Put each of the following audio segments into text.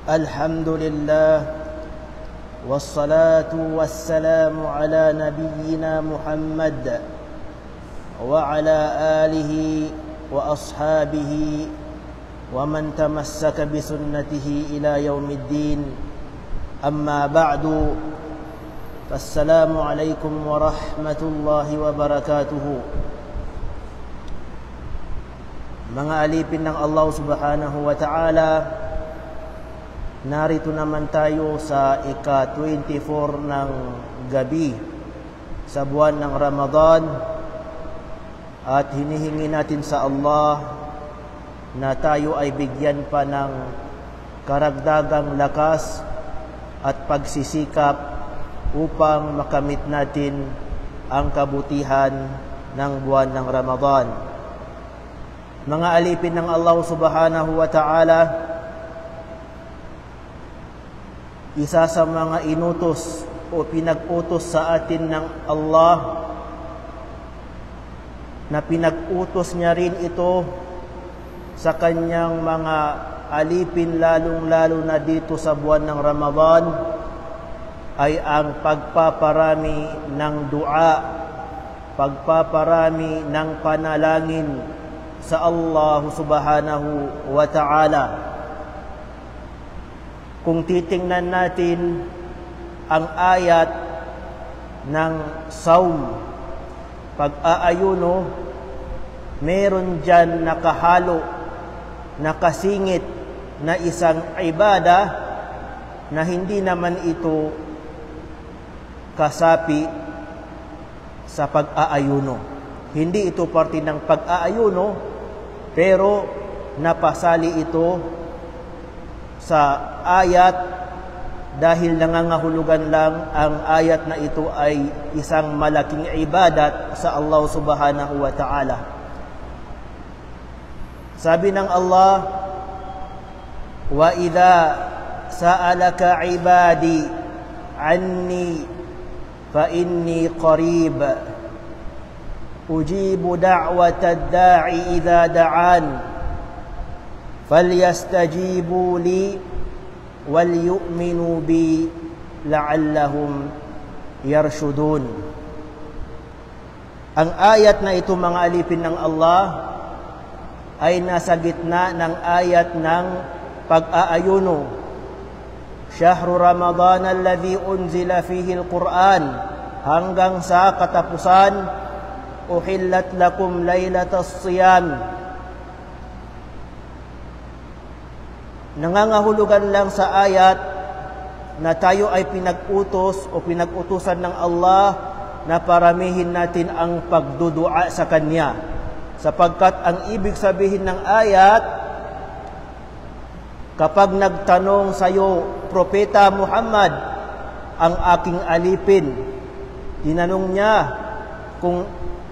الحمد لله والصلاة والسلام على نبينا محمد وعلى آله وأصحابه ومن تمسك بسنته إلى يوم الدين أما بعد فالسلام عليكم ورحمة الله وبركاته. Mga alipin ng Allah subhanahu wa ta'ala, narito naman tayo sa ika-24 ng gabi sa buwan ng Ramadan at hinihingi natin sa Allah na tayo ay bigyan pa ng karagdagang lakas at pagsisikap upang makamit natin ang kabutihan ng buwan ng Ramadan. Mga alipin ng Allah subhanahu wa ta'ala, isa sa mga inutos o pinag-utos sa atin ng Allah na pinag-utos niya rin ito sa kanyang mga alipin, lalong-lalo na dito sa buwan ng Ramadan, ay ang pagpaparami ng dua, pagpaparami ng panalangin sa Allah subhanahu wa ta'ala. Kung titingnan natin ang ayat ng saum, pag-aayuno, meron dyan nakahalo, nakasingit na isang ibada na hindi naman ito kasapi sa pag-aayuno. Hindi ito parte ng pag-aayuno, pero napasali ito sa ayat dahil nangangahulugan lang ang ayat na ito ay isang malaking ibadat sa Allah subhanahu wa ta'ala. Sabi ng Allah, wa idha sa'alaka ibadi anni fa inni qarib ujibu da'watad da'i idha da'an فَلْيَسْتَجِيبُوا لِي وَلْيُؤْمِنُوا بِي لَعَلَّهُمْ يَرْشُدُونَ. Ang ayat na ito, mga alipin ng Allah, ay nasa gitna ng ayat ng pag-aayuno. Shahru Ramadan alladhi unzila fihi al-Quran, hanggang sa katapusan, uhillat lakum laylatas siyam. Nangangahulugan lang sa ayat na tayo ay pinag-utos o pinag-utusan ng Allah na paramihin natin ang pagdudua sa Kanya. Sapagkat ang ibig sabihin ng ayat, kapag nagtanong sa iyo, Propeta Muhammad, ang aking alipin, tinanong niya kung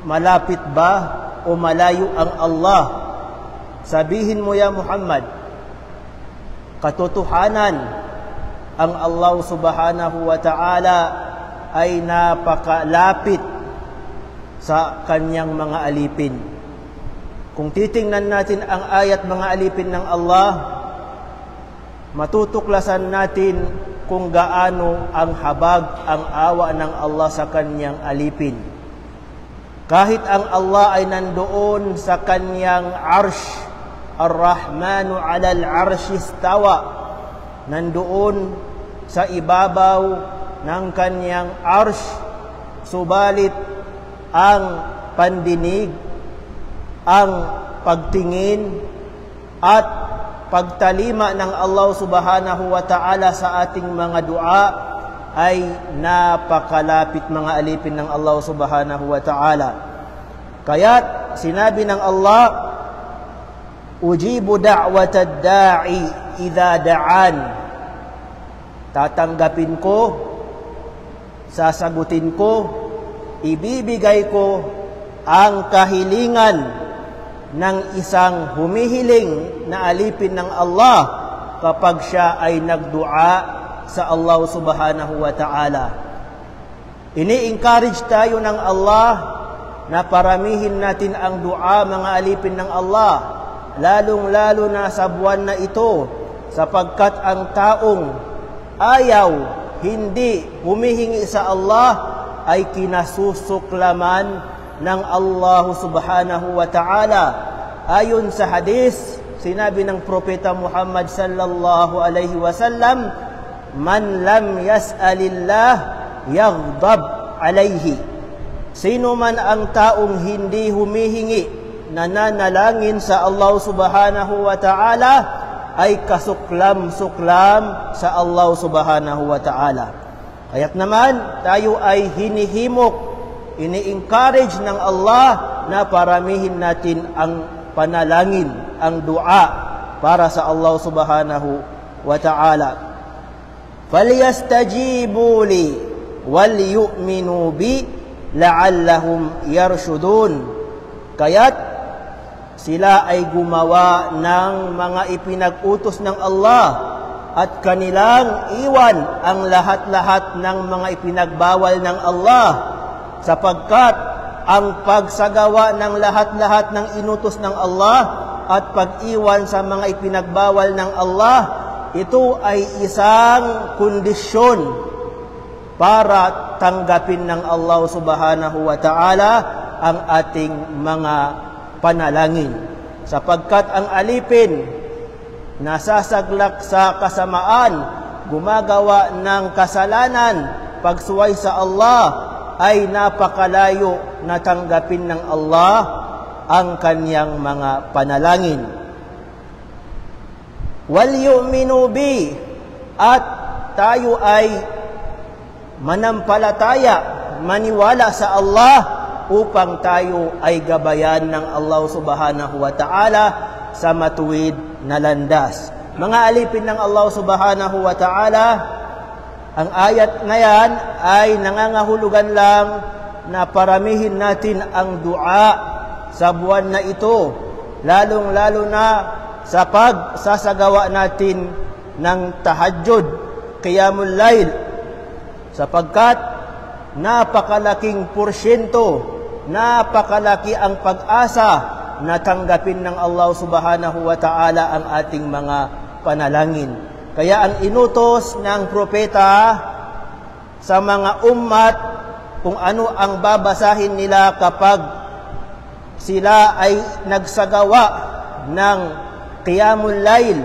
malapit ba o malayo ang Allah. Sabihin mo, ya Muhammad, katotohanan, ang Allah subhanahu wa ta'ala ay napakalapit sa kanyang mga alipin. Kung titingnan natin ang ayat, mga alipin ng Allah, matutuklasan natin kung gaano ang habag, ang awa ng Allah sa kanyang alipin. Kahit ang Allah ay nandoon sa kanyang arsh, Ar-Rahmanu 'alal 'arsy istawa, nandoon sa ibabaw ng kanyang arsh, subalit ang pandinig, ang pagtingin at pagtalima ng Allah subhanahu wa ta'ala sa ating mga dua ay napakalapit, mga alipin ng Allah subhanahu wa ta'ala. Kaya't sinabi ng Allah, ujibu da'watad da'i idha da'an. Tatanggapin ko, sasagutin ko, ibibigay ko ang kahilingan ng isang humihiling na alipin ng Allah kapag siya ay nagdua sa Allah subhanahu wa ta'ala. Ini-encourage tayo ng Allah na paramihin natin ang dua, mga alipin ng Allah, lalong-lalo na sa buwan na ito, sapagkat ang taong ayaw, hindi humihingi sa Allah ay kinasusuklaman ng Allah subhanahu wa ta'ala. Ayon sa hadis, sinabi ng Propeta Muhammad sallallahu alaihi wasallam, man lam yas'alillah yaghdab alayhi. Sino man ang taong hindi humihingi, nananalangin sa Allah subhanahu wa ta'ala, ay kasuklam-suklam sa Allah subhanahu wa ta'ala. Kaya't naman, tayo ay hinihimok, ini-encourage ng Allah na paramihin natin ang panalangin, ang dua para sa Allah subhanahu wa ta'ala. فَلْيَسْتَجِيبُوا لِي وَلْيُؤْمِنُوا بِي لَعَلَّهُمْ يَرْشُدُونَ. Kaya't sila ay gumawa ng mga ipinag-utos ng Allah at kanilang iwan ang lahat-lahat ng mga ipinagbawal ng Allah, sapagkat ang pagsagawa ng lahat-lahat ng inutos ng Allah at pag-iwan sa mga ipinagbawal ng Allah, ito ay isang kondisyon para tanggapin ng Allah subhanahu wa ta'ala ang ating mga panalangin. Sapagkat ang alipin nasasaglak sa kasamaan, gumagawa ng kasalanan, pagsuway sa Allah, ay napakalayo na tanggapin ng Allah ang kanyang mga panalangin. وَلْيُؤْمِنُوا بِي, at tayo ay manampalataya, maniwala sa Allah upang tayo ay gabayan ng Allah subhanahu wa ta'ala sa matuwid na landas. Mga alipin ng Allah subhanahu wa ta'ala, ang ayat na yan ay nangangahulugan lang na paramihin natin ang dua sa buwan na ito, lalong-lalo na sa pagsasagawa natin ng tahajjud, qiyamul layl, sapagkat napakalaking porsyento, napakalaki ang pag-asa na tanggapin ng Allah subhanahu wa ta'ala ang ating mga panalangin. Kaya ang inutos ng propeta sa mga ummat kung ano ang babasahin nila kapag sila ay nagsagawa ng qiyamul layl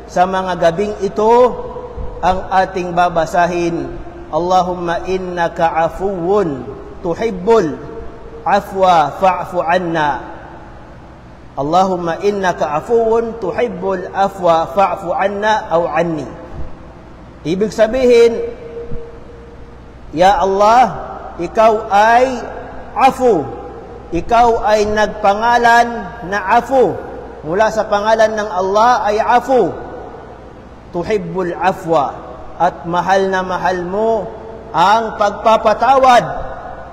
sa mga gabing ito, ang ating babasahin, Allahumma innaka afuwun tuhibbul afwa fa'fu anna. Allahumma innaka afuwun tuhibbul afwa fa'fu anna aw anni. Ibig sabihin, Ya Allah, ikaw ay afu, ikaw ay nagpangalan na afu. Mula sa pangalan ng Allah ay afu, tuhibbul afwa, at mahal na mahal mo ang pagpapatawad,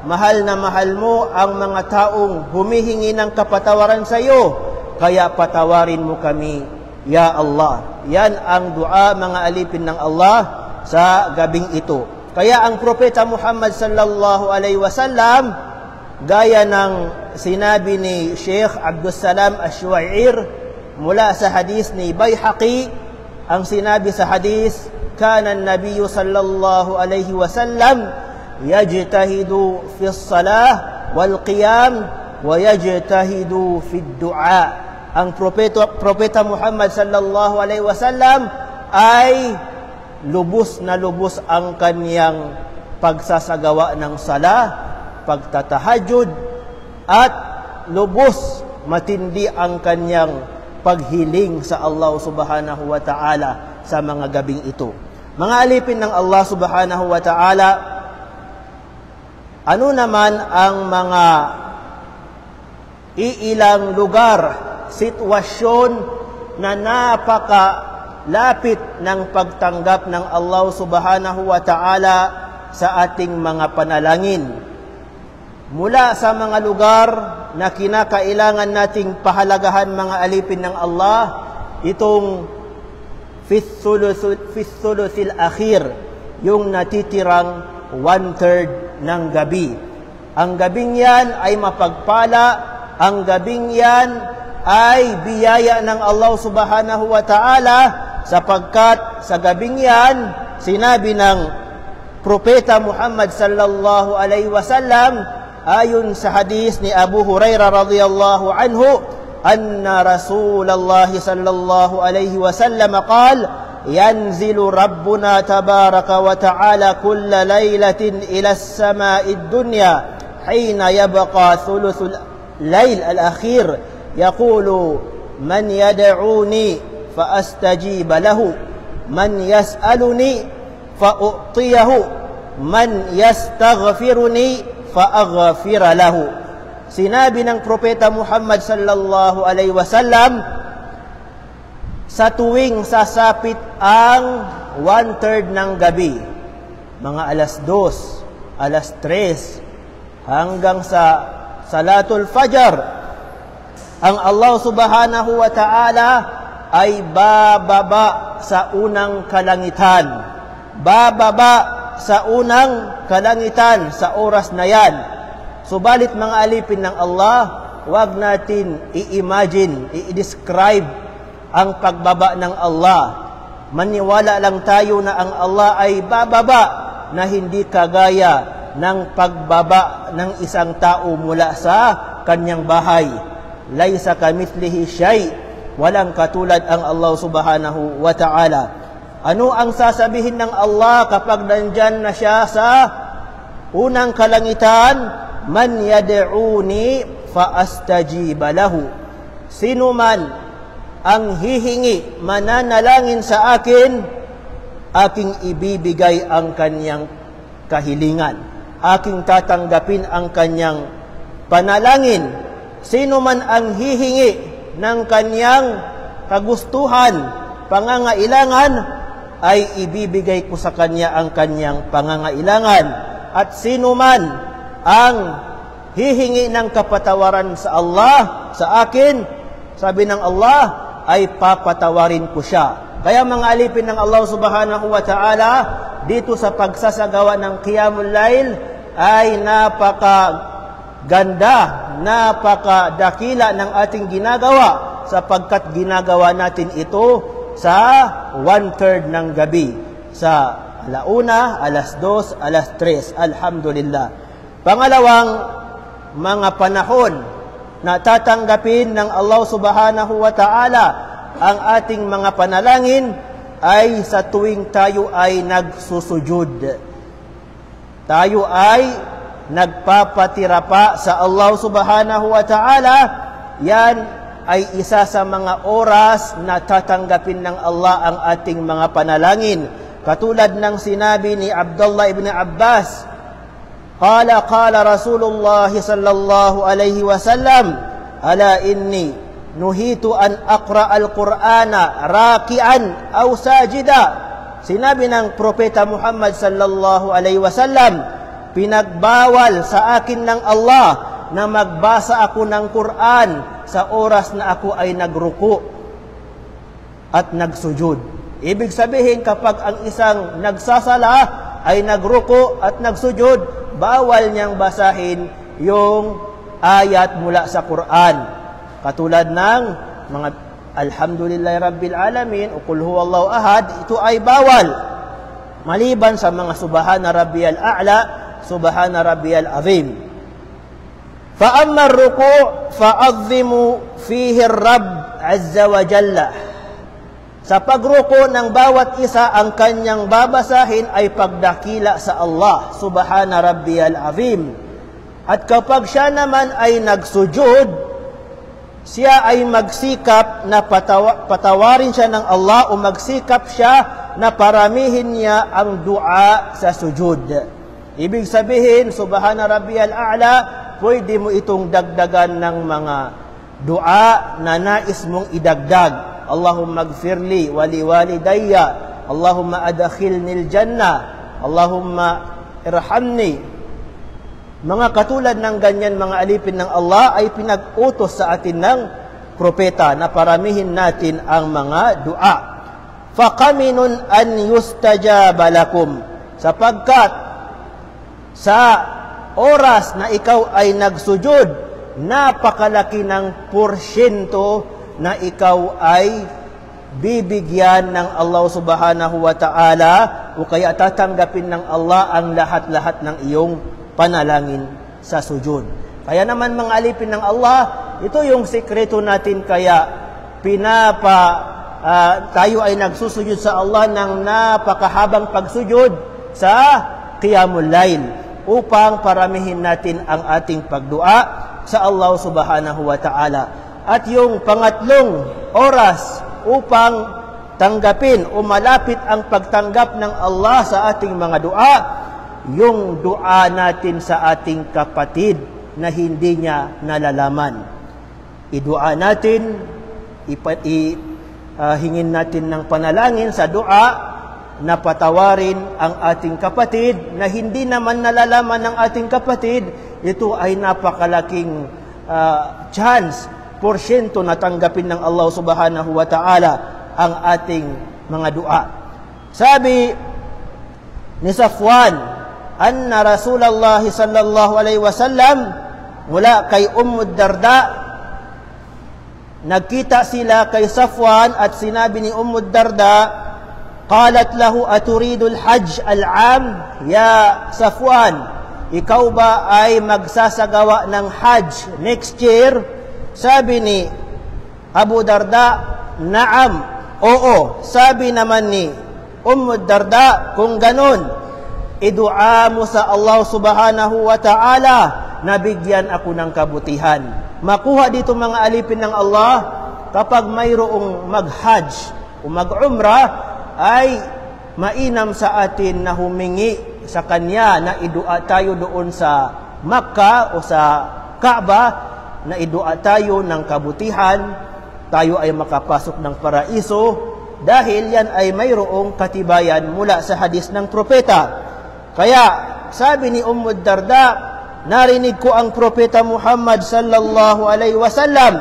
mahal na mahal mo ang mga taong humihingi ng kapatawaran sa iyo, kaya patawarin mo kami, Ya Allah. Yan ang dua, mga alipin ng Allah sa gabing ito. Kaya ang Propeta Muhammad sallallahu alaihi wasallam, gaya ng sinabi ni Sheikh Abdul Salam Ash-Shu'air mula sa hadis ni Bayhaqi, ang sinabi sa hadis, kana an-nabiy sallallahu alaihi wasallam yajtahidu fi as-salah wal qiyam wa yajtahidu fi ad-du'a. Ang propeta Muhammad sallallahu alaihi wasallam ay lubos na lubos ang kanyang pagsasagawa ng salah, pagtatahajud, at lubos matindi ang kanyang paghiling sa Allah subhanahu wa ta'ala sa mga gabing ito. Mga alipin ng Allah subhanahu wa ta'ala, ano naman ang mga iilang lugar, sitwasyon na napakalapit ng pagtanggap ng Allah subhanahu wa ta'ala sa ating mga panalangin? Mula sa mga lugar na kinakailangan nating pahalagahan, mga alipin ng Allah, itong fifth thuluthil akhir, yung natitirang 1/3 ng gabi. Ang gabing yan ay mapagpala, ang gabing yan ay biyaya ng Allah subhanahu wa ta'ala, sapagkat sa gabing yan, sinabi ng Propeta Muhammad sallallahu alaihi wasallam, ayon sa hadis ni Abu Hurairah radhiyallahu anhu, anna Rasulullah sallallahu alaihi wasallam qala, yanzilu Rabbuna tabaraka wa ta'ala kulla laylatin ila as-sama'i ad-dunya hina yabqa thuluthul layl al-akhir yaqulu man yad'uni fa astajib lahu man yas'aluni fa u'tiyahu man yastaghfiruni fa aghfir lahu. Sinabi ng Propeta Muhammad sallallahu alaihi wasallam, sa tuwing sasapit ang 1/3 ng gabi, mga alas 2, alas 3, hanggang sa Salatul Fajr, ang Allah subhanahu wa ta'ala ay bababa sa unang kalangitan. Bababa sa unang kalangitan sa oras na yan. Subalit mga alipin ng Allah, wag natin i-imagine, i-describe ang pagbaba ng Allah. Maniwala lang tayo na ang Allah ay bababa na hindi kagaya ng pagbaba ng isang tao mula sa kanyang bahay. Laysa kamithlihi shay, walang katulad ang Allah subhanahu wa ta'ala. Ano ang sasabihin ng Allah kapag nandyan na siya sa unang kalangitan? Man yad'uni fa astajib lahu. Sino man ang hihingi, mananalangin sa akin, aking ibibigay ang kanyang kahilingan. Aking tatanggapin ang kanyang panalangin. Sino man ang hihingi ng kanyang kagustuhan, pangangailangan, ay ibibigay ko sa kanya ang kanyang pangangailangan. At sino man ang hihingi ng kapatawaran sa Allah, sa akin, sabi ng Allah, ay papatawarin ko siya. Kaya mga alipin ng Allah subhanahu wa ta'ala, dito sa pagsasagawa ng Qiyamul Lail, ay napakaganda, napakadakila ng ating ginagawa, sapagkat ginagawa natin ito sa 1/3 ng gabi. Sa alauna, alas 2, alas 3. Alhamdulillah. Pangalawang mga panahon na tatanggapin ng Allah subhanahu wa ta'ala ang ating mga panalangin ay sa tuwing tayo ay nagsusujud. Tayo ay nagpapatirapa sa Allah subhanahu wa ta'ala. Yan ay isa sa mga oras na tatanggapin ng Allah ang ating mga panalangin. Katulad ng sinabi ni Abdullah ibn Abbas, qala Rasulullah sallallahu alaihi wasallam, ala inni nuhitu an aqra al-Qur'ana raki'an aw sajida. Sinabi ng Propeta Muhammad sallallahu alaihi wasallam, pinagbawal sa akin ng Allah na magbasa ako ng Qur'an sa oras na ako ay nagruku at nagsujud. Ibig sabihin, kapag ang isang nagsasala ay nagruku at nagsujud, bawal niyang basahin yung ayat mula sa Quran. Katulad ng mga Alhamdulillahi Rabbil Alamin o Qul Huwallahu Ahad, ito ay bawal. Maliban sa mga Subhana Rabbiyal A'la, Subhana Rabbiyal Azim. Fa amma ar-ruku' fa'azzimu fihi ar-Rabb 'azza wa jalla. Sa pagruko ng bawat isa, ang kanyang babasahin ay pagdakila sa Allah, Subhana Rabbiyal Azim. At kapag siya naman ay nagsujud, siya ay magsikap na patawarin siya ng Allah o magsikap siya na paramihin niya ang dua sa sujud. Ibig sabihin, Subhana Rabbiyal A'la, pwede mo itong dagdagan ng mga dua na nais mong idagdag. Allahumma gfirli wali walidayya, Allahumma adakhilnil jannah, Allahumma irhamni. Mga katulad ng ganyan mga alipin ng Allah ay pinag-utos sa atin ng propeta na paramihin natin ang mga dua. Faqaminun an yustajaba lakum, sapagkat sa oras na ikaw ay nagsujud, napakalaki ng porsyento na ikaw ay bibigyan ng Allah subhanahu wa ta'ala o kaya tatanggapin ng Allah ang lahat-lahat ng iyong panalangin sa sujud. Kaya naman mga alipin ng Allah, ito yung sikreto natin kaya tayo ay nagsusujud sa Allah ng napakahabang pagsujud sa Qiyamul Lail upang paramihin natin ang ating pagdua sa Allah subhanahu wa ta'ala. At yung pangatlong oras upang tanggapin o malapit ang pagtanggap ng Allah sa ating mga dua, yung dua natin sa ating kapatid na hindi niya nalalaman. Idua natin, hingin natin ng panalangin sa dua na patawarin ang ating kapatid na hindi naman nalalaman ng ating kapatid. Ito ay napakalaking chance, porsyento na tanggapin ng Allah subhanahu wa ta'ala ang ating mga dua. Sabi ni Safwan, anna Rasulullah sallallahu alaihi wasallam, mula kay Darda, nagkita sila kay Safwan at sinabi ni Darda, qalat lahu aturidul hajj al-am, ya Safwan, ikaw ba ay magsasagawa ng hajj next year? Sabi ni Abu Darda, naam, oo. Sabi naman ni Darda, kung ganun, idua mo sa Allah subhanahu wa ta'ala na bigyan ako ng kabutihan. Makuha dito mga alipin ng Allah, kapag mayroong mag-hajj o mag-umrah, ay mainam sa atin na humingi sa Kanya na idua tayo doon sa Makkah o sa Kaaba, na idua tayo ng kabutihan, tayo ay makapasok ng paraiso, dahil yan ay mayroong katibayan mula sa hadis ng propeta. Kaya sabi ni Darda, narinig ko ang propeta Muhammad sallallahu alaihi wasallam,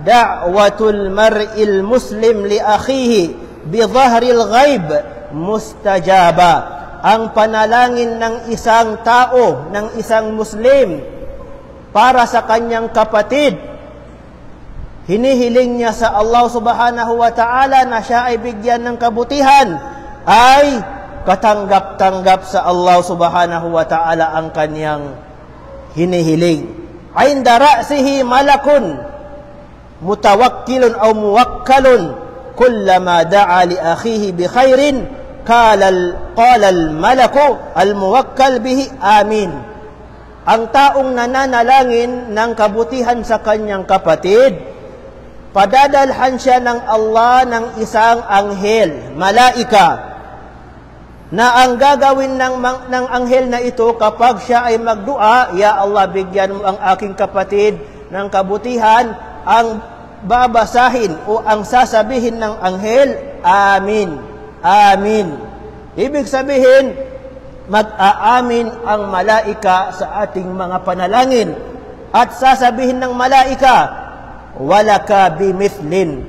da'watul mar'il muslim li akhihi bi dhahril ghaib mustajaba. Ang panalangin ng isang tao, ng isang Muslim para sa kanyang kapatid, hinihiling niya sa Allah subhanahu wa ta'ala na siya ay bigyan ng kabutihan, ay katanggap-tanggap sa Allah subhanahu wa ta'ala ang kanyang hinihiling. Inda ra'sihi malakun mutawakkilun aw muwakkalun kullama da'a li akhihi bi khairin qala al-malaku al-muwakkal bihi amin. Ang taong nananalangin ng kabutihan sa kanyang kapatid, padadalhan siya ng Allah ng isang anghel, malaika, na ang gagawin ng anghel na ito kapag siya ay magdua, ya Allah, bigyan mo ang aking kapatid ng kabutihan, ang babasahin o ang sasabihin ng anghel, amin, amin. Ibig sabihin, mag-aamin ang malaika sa ating mga panalangin at sasabihin ng malaika, walaka bimithlin,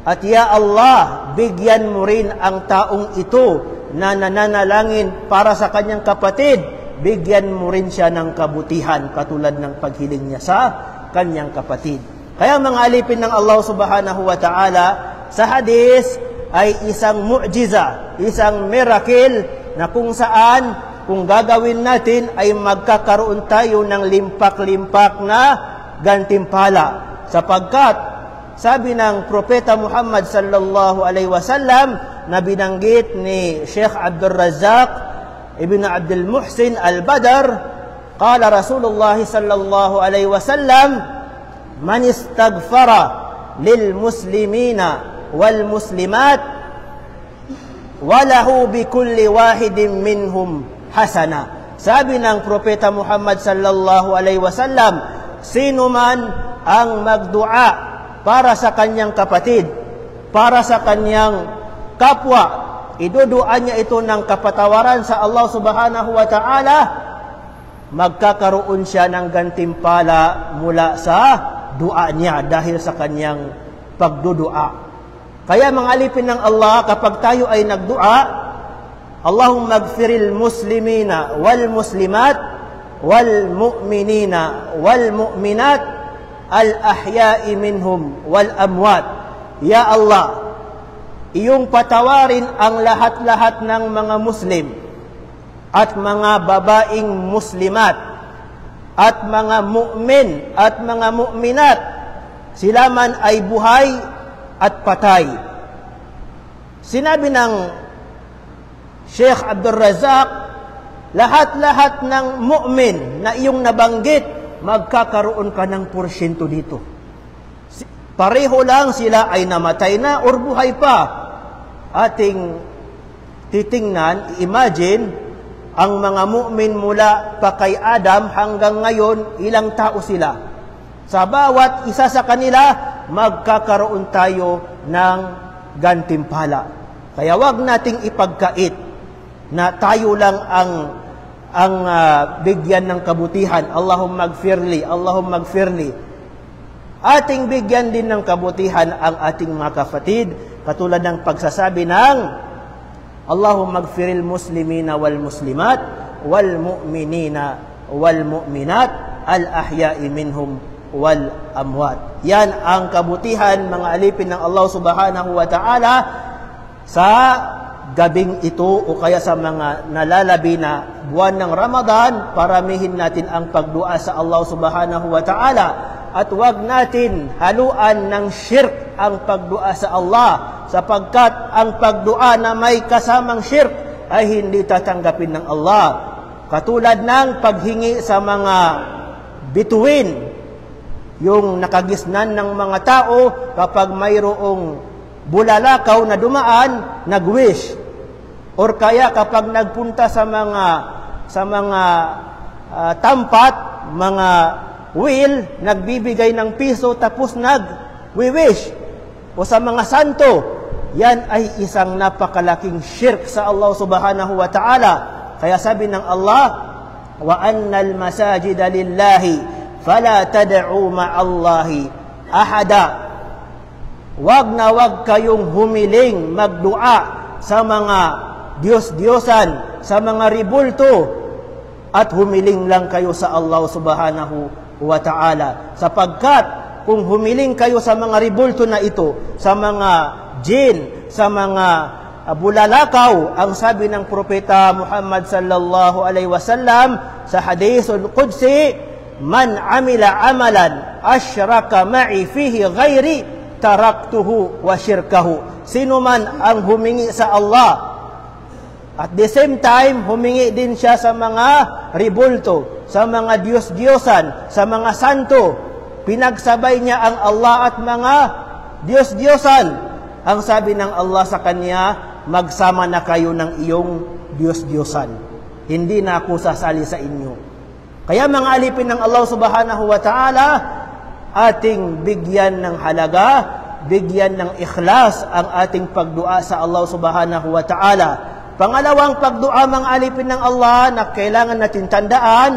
at ya Allah, bigyan mo rin ang taong ito na nananalangin para sa kanyang kapatid, bigyan mo rin siya ng kabutihan katulad ng paghiling niya sa kanyang kapatid. Kaya mga alipin ng Allah subhanahu wa ta'ala, sa hadis ay isang mu'jiza, isang miracle na kung saan, kung gagawin natin, ay magkakaroon tayo ng limpak-limpak na gantimpala. Sapagkat, sabi ng Propeta Muhammad sallallahu alaihi wasallam, na binanggit ni Sheikh Abdul Razak ibn Abdul Muhsin al-Badr, qala Rasulullah sallallahu alaihi wasallam, man istaghfara lil muslimina wal muslimat walahu bikulli wahidin minhum hasana. Sabi ng Propeta Muhammad sallallahu alaihi wasallam, sino man ang magdua para sa kanyang kapatid, para sa kanyang kapwa, idudua niya ito ng kapatawaran sa Allah subhanahu wa ta'ala, magkakaroon siya ng gantimpala mula sa dua niya dahil sa kanyang pagdudua. Kaya mga alipin ng Allah, kapag tayo ay nagdua, Allahumma gfiril muslimina wal muslimat wal mu'minina wal mu'minat al ahya'i minhum wal amwat. Ya Allah, iyong patawarin ang lahat-lahat ng mga Muslim at mga babaeng Muslimat at mga mu'min at mga mu'minat, sila man ay buhay at patay. Sinabi ng Sheikh Abdul Razak, lahat-lahat ng mu'min na iyong nabanggit, magkakaroon ka ng porsyento dito. Pareho lang sila ay namatay na or buhay pa. Ating titingnan, imagine, ang mga mu'min mula pa kay Adam hanggang ngayon, ilang tao sila. Sa bawat isa sa kanila, magkakaroon tayo ng gantimpala. Kaya wag nating ipagkait na tayo lang ang bigyan ng kabutihan. Allahumma gfirli, Allahumma gfirli. Ating bigyan din ng kabutihan ang ating mga kapatid, katulad ng pagsasabi ng Allahumma gfiril muslimina wal muslimat wal mu'minina wal mu'minat al ahya'i minhum wal amwat. Yan ang kabutihan, mga alipin ng Allah subhanahu wa ta'ala sa gabing ito o kaya sa mga nalalabi na buwan ng Ramadan. Paramihin natin ang pagdua sa Allah subhanahu wa ta'ala at huwag natin haluan ng shirk ang pagdua sa Allah, sapagkat ang pagdua na may kasamang shirk ay hindi tatanggapin ng Allah. Katulad ng paghingi sa mga bituin, yung nakagisnan ng mga tao kapag mayroong bulalakaw na dumaan, nag-wish. Or kaya kapag nagpunta sa mga tampat, mga will, nagbibigay ng piso tapos nag-wish. O sa mga santo, yan ay isang napakalaking shirk sa Allah subhanahu wa ta'ala. Kaya sabi ng Allah, wa annal masajida lillahi fala tad'u ma'allahi ahada. Wag na wag kayong humiling magdua sa mga Diyos-Diyosan, sa mga ribulto, at humiling lang kayo sa Allah subhanahu wa ta'ala. Sapagkat kung humiling kayo sa mga ribulto na ito, sa mga jin, sa mga bulalakaw, ang sabi ng propeta Muhammad sallallahu alaihi wasallam sa hadithul qudsi, man amila amalan asyraka ma'i fihi ghairi taraktuhu wa syirkahu. Sino man ang humingi sa Allah at the same time humingi din siya sa mga ribulto, sa mga Diyos-Diyosan, sa mga santo, pinagsabay niya ang Allah at mga Diyos-Diyosan, ang sabi ng Allah sa kanya, magsama na kayo ng iyong Diyos-Diyosan. Hindi na ako sasali sa inyo. Kaya mga alipin ng Allah subhanahu wa ta'ala, ating bigyan ng halaga, bigyan ng ikhlas ang ating pagdua sa Allah subhanahu wa ta'ala. Pangalawang pagdua, mga alipin ng Allah, na kailangan natin tandaan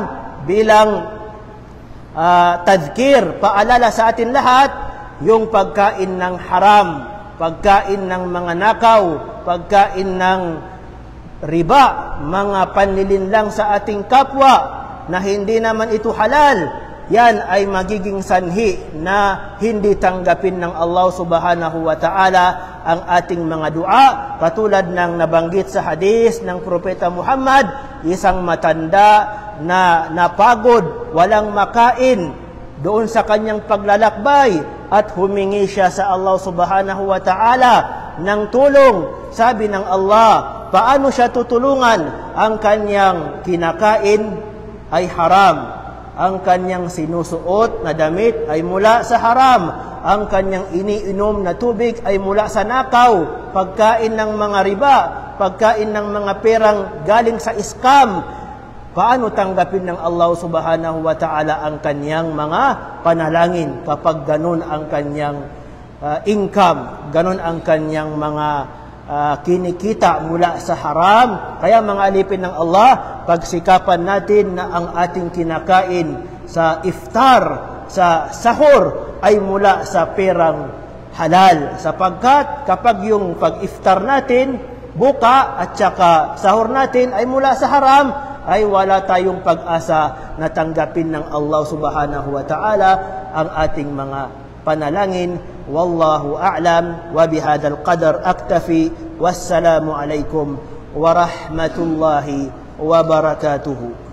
bilang tadhkir, paalala sa atin lahat, yung pagkain ng haram, pagkain ng mga nakaw, pagkain ng riba, mga panlilinlang sa ating kapwa na hindi naman ito halal, yan ay magiging sanhi na hindi tanggapin ng Allah subhanahu wa ta'ala ang ating mga dua. Katulad ng nabanggit sa hadis ng Propeta Muhammad, isang matanda na napagod, walang makain doon sa kanyang paglalakbay at humingi siya sa Allah subhanahu wa ta'ala ng tulong. Sabi ng Allah, paano siya tutulungan? Ang kanyang kinakain ay haram, ang kanyang sinusuot na damit ay mula sa haram, ang kanyang iniinom na tubig ay mula sa nakaw, pagkain ng mga riba, pagkain ng mga perang galing sa scam. Paano tanggapin ng Allah subhanahu wa ta'ala ang kanyang mga panalangin kapag ganun ang kanyang income, ganun ang kanyang mga kinikita mula sa haram? Kaya mga alipin ng Allah, pagsikapan natin na ang ating kinakain sa iftar, sa sahur, ay mula sa perang halal. Sapagkat kapag yung pag-iftar natin, buka at saka sahur natin ay mula sa haram, ay wala tayong pag-asa na tanggapin ng Allah subhanahu wa ta'ala ang ating mga panalangin Wallahu a'lam wa bihadzal qadar aktafi. Wassalamu alaikum warahmatullahi wabarakatuh.